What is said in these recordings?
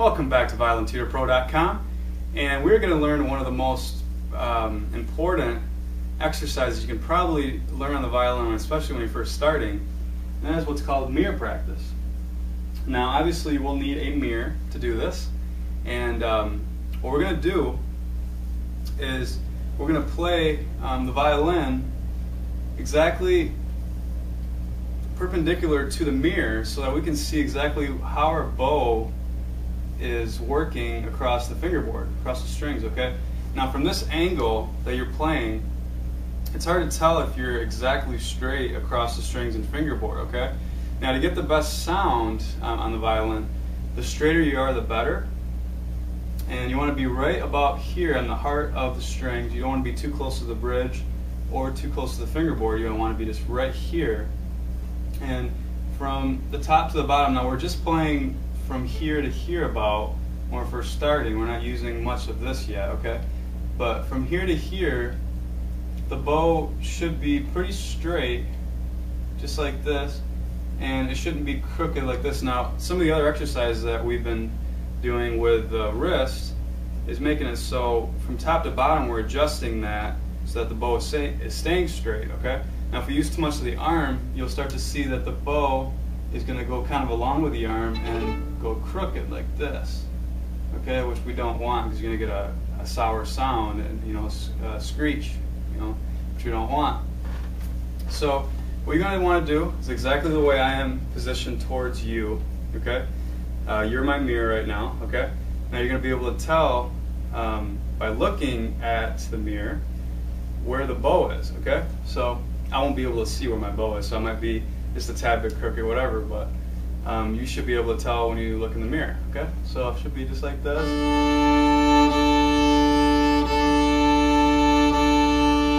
Welcome back to ViolinTutorPro.com, and we're going to learn one of the most important exercises you can probably learn on the violin, especially when you're first starting, and that is what's called mirror practice. Now obviously we'll need a mirror to do this, and what we're going to do is we're going to play the violin exactly perpendicular to the mirror so that we can see exactly how our bow is working across the fingerboard, across the strings, okay? Now from this angle that you're playing, it's hard to tell if you're exactly straight across the strings and fingerboard, okay? Now to get the best sound on the violin, the straighter you are, the better. And you want to be right about here in the heart of the strings. You don't want to be too close to the bridge or too close to the fingerboard. You don't want to be just right here. And from the top to the bottom, now we're just playing from here to here about when we're first starting. We're not using much of this yet, okay? But from here to here, the bow should be pretty straight, just like this, and it shouldn't be crooked like this. Now, some of the other exercises that we've been doing with the wrist is making it so from top to bottom we're adjusting that so that the bow is staying straight, okay? Now if we use too much of the arm, you'll start to see that the bow is going to go kind of along with the arm and go crooked like this, okay, which we don't want because you're going to get a sour sound and, you know, a screech, you know, which we don't want. So what you're going to want to do is exactly the way I am positioned towards you, okay? You're my mirror right now, okay? Now you're going to be able to tell by looking at the mirror where the bow is, okay? So I won't be able to see where my bow is, so I might be just a tad bit crooked or whatever, but you should be able to tell when you look in the mirror, okay? So it should be just like this. You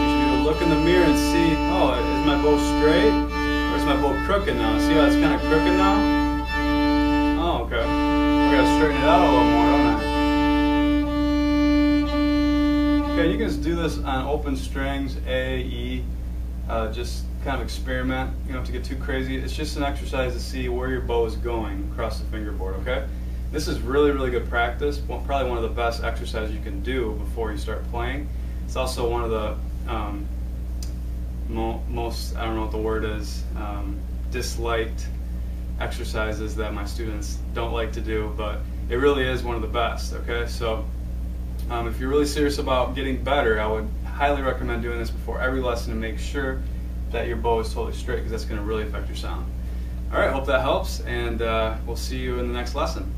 should be able to look in the mirror and see, oh, is my bow straight or is my bow crooked now? See how it's kind of crooked now? Oh, okay. I gotta straighten it out a little more, don't I? Okay, you can just do this on open strings, A, E, just kind of experiment. You don't have to get too crazy. It's just an exercise to see where your bow is going across the fingerboard, okay? This is really, really good practice. Probably one of the best exercises you can do before you start playing. It's also one of the most, I don't know what the word is, disliked exercises that my students don't like to do, but it really is one of the best, okay? So if you're really serious about getting better, I would highly recommend doing this before every lesson to make sure that your bow is totally straight, because that's going to really affect your sound. Alright, hope that helps, and we'll see you in the next lesson.